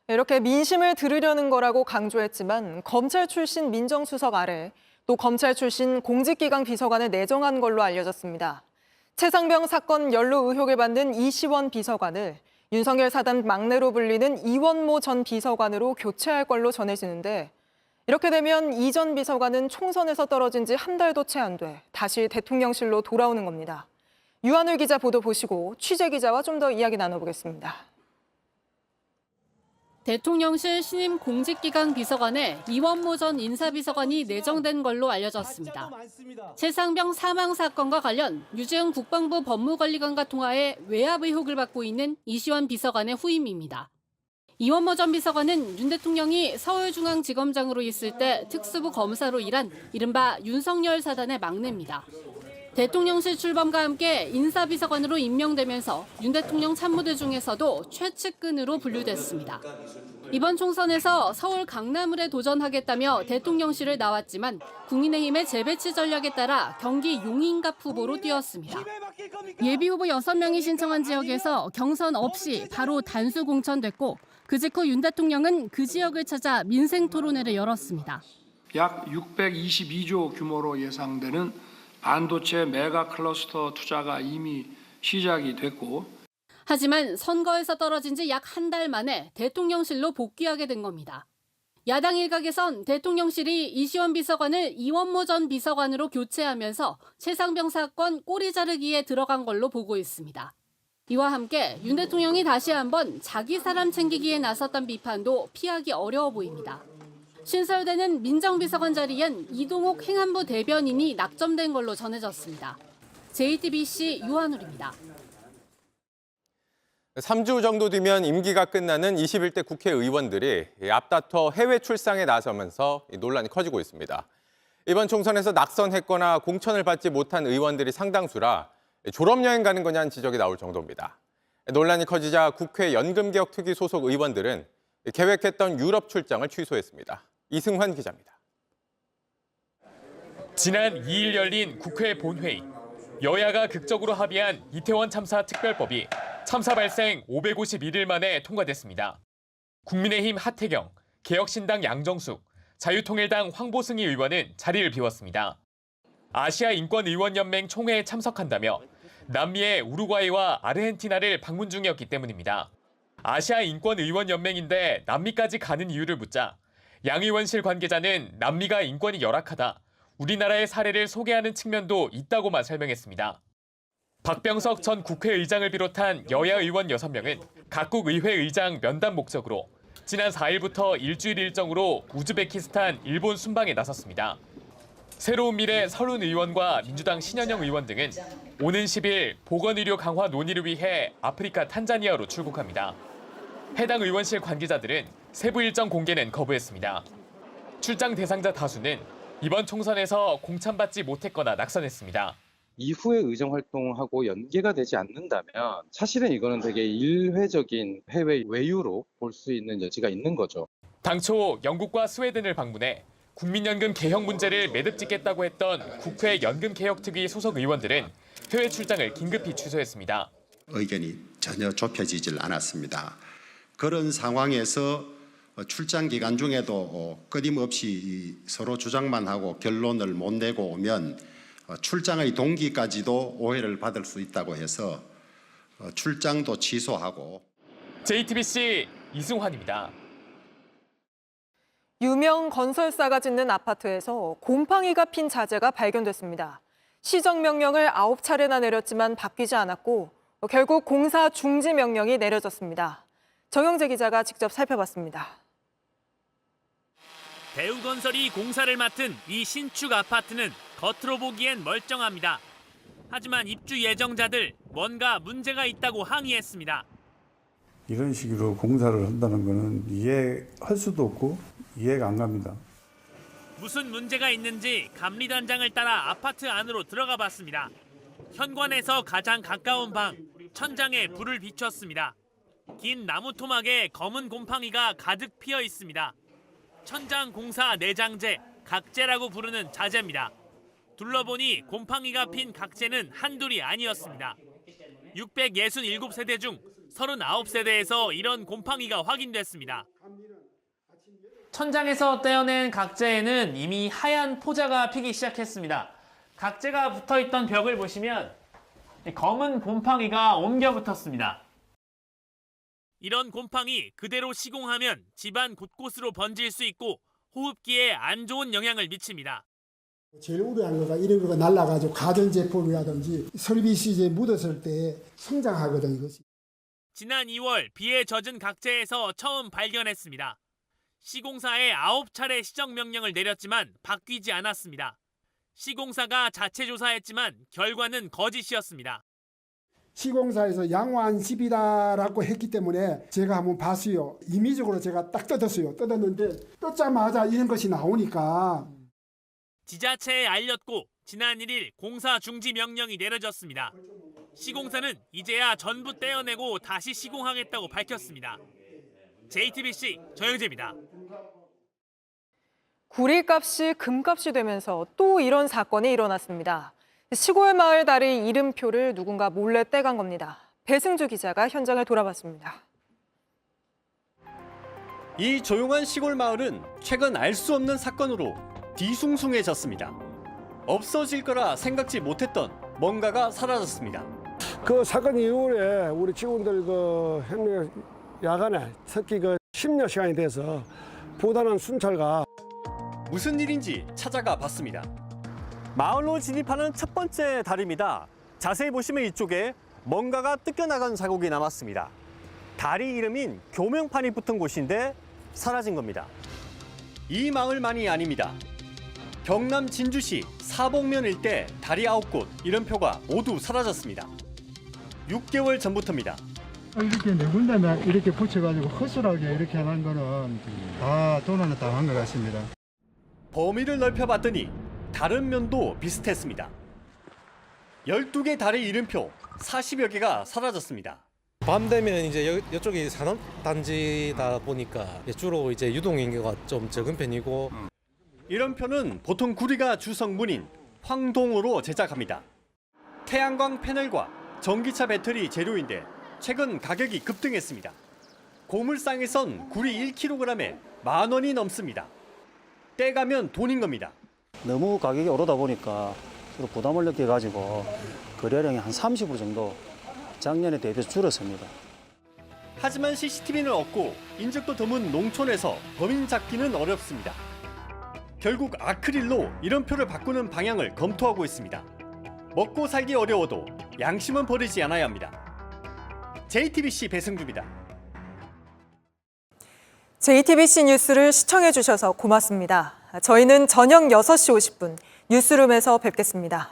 이렇게 민심을 들으려는 거라고 강조했지만 검찰 출신 민정수석 아래 또 검찰 출신 공직기강 비서관을 내정한 걸로 알려졌습니다. 최상병 사건 연루 의혹을 받는 이시원 비서관을 윤석열 사단 막내로 불리는 이원모 전 비서관으로 교체할 걸로 전해지는데 이렇게 되면 이 전 비서관은 총선에서 떨어진 지 한 달도 채 안 돼 다시 대통령실로 돌아오는 겁니다. 유한울 기자 보도 보시고 취재 기자와 좀 더 이야기 나눠보겠습니다. 대통령실 신임 공직기강 비서관에 이원모 전 인사비서관이 내정된 걸로 알려졌습니다. 최상병 사망 사건과 관련 유재흥 국방부 법무관리관과 통화해 외압 의혹을 받고 있는 이시원 비서관의 후임입니다. 이원모 전 비서관은 윤 대통령이 서울중앙지검장으로 있을 때 특수부 검사로 일한 이른바 윤석열 사단의 막내입니다. 대통령실 출범과 함께 인사비서관으로 임명되면서 윤 대통령 참모들 중에서도 최측근으로 분류됐습니다. 이번 총선에서 서울 강남을에 도전하겠다며 대통령실을 나왔지만 국민의힘의 재배치 전략에 따라 경기 용인갑 후보로 뛰었습니다. 예비후보 6명이 신청한 지역에서 경선 없이 바로 단수 공천됐고 그 직후 윤 대통령은 그 지역을 찾아 민생 토론회를 열었습니다. 약 622조 규모로 예상되는 반도체 메가 클러스터 투자가 이미 시작이 됐고 하지만 선거에서 떨어진 지 약 한 달 만에 대통령실로 복귀하게 된 겁니다. 야당 일각에선 대통령실이 이시원 비서관을 이원모 전 비서관으로 교체하면서 최상병 사건 꼬리 자르기에 들어간 걸로 보고 있습니다. 이와 함께 윤 대통령이 다시 한번 자기 사람 챙기기에 나섰던 비판도 피하기 어려워 보입니다. 신설되는 민정비서관 자리엔 이동욱 행안부 대변인이 낙점된 걸로 전해졌습니다. JTBC 유한울입니다. 3주 정도 뒤면 임기가 끝나는 21대 국회의원들이 앞다퉈 해외 출장에 나서면서 논란이 커지고 있습니다. 이번 총선에서 낙선했거나 공천을 받지 못한 의원들이 상당수라 졸업여행 가는 거냐는 지적이 나올 정도입니다. 논란이 커지자 국회 연금개혁특위 소속 의원들은 계획했던 유럽 출장을 취소했습니다. 이승환 기자입니다. 지난 2일 열린 국회 본회의. 여야가 극적으로 합의한 이태원 참사 특별법이 참사 발생 551일 만에 통과됐습니다. 국민의힘 하태경, 개혁신당 양정숙, 자유통일당 황보승희 의원은 자리를 비웠습니다. 아시아인권의원연맹 총회에 참석한다며 남미의 우루과이와 아르헨티나를 방문 중이었기 때문입니다. 아시아인권의원연맹인데 남미까지 가는 이유를 묻자 양 의원실 관계자는 남미가 인권이 열악하다, 우리나라의 사례를 소개하는 측면도 있다고만 설명했습니다. 박병석 전 국회의장을 비롯한 여야 의원 6명은 각국 의회 의장 면담 목적으로 지난 4일부터 일주일 일정으로 우즈베키스탄, 일본 순방에 나섰습니다. 새로운 미래 설훈 의원과 민주당 신현영 의원 등은 오는 10일 보건의료 강화 논의를 위해 아프리카 탄자니아로 출국합니다. 해당 의원실 관계자들은 세부 일정 공개는 거부했습니다. 출장 대상자 다수는 이번 총선에서 공천받지 못했거나 낙선했습니다. 이후의 의정 활동하고 연계가 되지 않는다면 사실은 이거는 되게 일회적인 해외 외유로 볼 수 있는 여지가 있는 거죠. 당초 영국과 스웨덴을 방문해 국민연금 개혁 문제를 매듭짓겠다고 했던 국회 연금개혁특위 소속 의원들은 해외 출장을 긴급히 취소했습니다. 의견이 전혀 좁혀지질 않았습니다. 그런 상황에서 출장 기간 중에도 끊임없이 서로 주장만 하고 결론을 못 내고 오면 출장의 동기까지도 오해를 받을 수 있다고 해서 출장도 취소하고. JTBC 이승환입니다. 유명 건설사가 짓는 아파트에서 곰팡이가 핀 자재가 발견됐습니다. 시정명령을 9차례나 내렸지만 바뀌지 않았고 결국 공사 중지 명령이 내려졌습니다. 정영재 기자가 직접 살펴봤습니다. 대우건설이 공사를 맡은 이 신축 아파트는 겉으로 보기엔 멀쩡합니다. 하지만 입주 예정자들 뭔가 문제가 있다고 항의했습니다. 이런 식으로 공사를 한다는 거는 이해할 수도 없고 이해가 안 갑니다. 무슨 문제가 있는지 감리단장을 따라 아파트 안으로 들어가 봤습니다. 현관에서 가장 가까운 방, 천장에 불을 비췄습니다. 긴 나무 토막에 검은 곰팡이가 가득 피어 있습니다. 천장 공사 내장재, 각재라고 부르는 자재입니다. 둘러보니 곰팡이가 핀 각재는 한둘이 아니었습니다. 667세대 중 39세대에서 이런 곰팡이가 확인됐습니다. 천장에서 떼어낸 각재에는 이미 하얀 포자가 피기 시작했습니다. 각재가 붙어있던 벽을 보시면 검은 곰팡이가 옮겨 붙었습니다. 이런 곰팡이 그대로 시공하면 집안 곳곳으로 번질 수 있고 호흡기에 안 좋은 영향을 미칩니다. 제일 우려한 거가 이런 거가 날아가지고 가전제품이라든지 설비시제에 묻었을 때 성장하거든 이것이. 지난 2월 비에 젖은 각재에서 처음 발견했습니다. 시공사에 9차례 시정 명령을 내렸지만 바뀌지 않았습니다. 시공사가 자체 조사했지만 결과는 거짓이었습니다. 시공사에서 양호한 집이다라고 했기 때문에 제가 한번 봤어요. 임의적으로 제가 딱 뜯었어요. 뜯었는데 뜯자마자 이런 것이 나오니까. 지자체에 알렸고 지난 1일 공사 중지 명령이 내려졌습니다. 시공사는 이제야 전부 떼어내고 다시 시공하겠다고 밝혔습니다. JTBC 정영재입니다. 구리값이 금값이 되면서 또 이런 사건이 일어났습니다. 시골 마을 다리 이름표를 누군가 몰래 떼간 겁니다. 배승주 기자가 현장을 돌아봤습니다. 이 조용한 시골 마을은 최근 알 수 없는 사건으로 뒤숭숭해졌습니다. 없어질 거라 생각지 못했던 뭔가가 사라졌습니다. 그 사건 이후에 우리 직원들 그 현장 야간에 특히 그 심야 시간이 돼서 보다는 순찰과 무슨 일인지 찾아가 봤습니다. 마을로 진입하는 첫 번째 다리입니다. 자세히 보시면 이쪽에 뭔가가 뜯겨나간 자국이 남았습니다. 다리 이름인 교명판이 붙은 곳인데 사라진 겁니다. 이 마을만이 아닙니다. 경남 진주시 사복면 일대 다리 9곳 이름표가 모두 사라졌습니다. 6개월 전부터입니다. 이렇게 네 군데만 이렇게 붙여가지고 허술하게 이렇게 하는 거는 다 도난을 당한 것 같습니다. 범위를 넓혀봤더니 다른 면도 비슷했습니다. 12개 다리 이름표 40여 개가 사라졌습니다. 밤 되면 이제 이쪽이 산업단지다 보니까 주로 이제 유동인구가 좀 적은 편이고 이름표는 보통 구리가 주성분인 황동으로 제작합니다. 태양광 패널과 전기차 배터리 재료인데 최근 가격이 급등했습니다. 고물상에선 구리 1kg에 10,000원이 넘습니다. 떼가면 돈인 겁니다. 너무 가격이 오르다 보니까 부담을 느껴가지고 거래량이 한 30% 정도 작년에 대비해서 줄었습니다. 하지만 CCTV는 없고 인적도 드문 농촌에서 범인 잡기는 어렵습니다. 결국 아크릴로 이름표를 바꾸는 방향을 검토하고 있습니다. 먹고 살기 어려워도 양심은 버리지 않아야 합니다. JTBC 배승주입니다. JTBC 뉴스를 시청해 주셔서 고맙습니다. 저희는 저녁 6시 50분 뉴스룸에서 뵙겠습니다.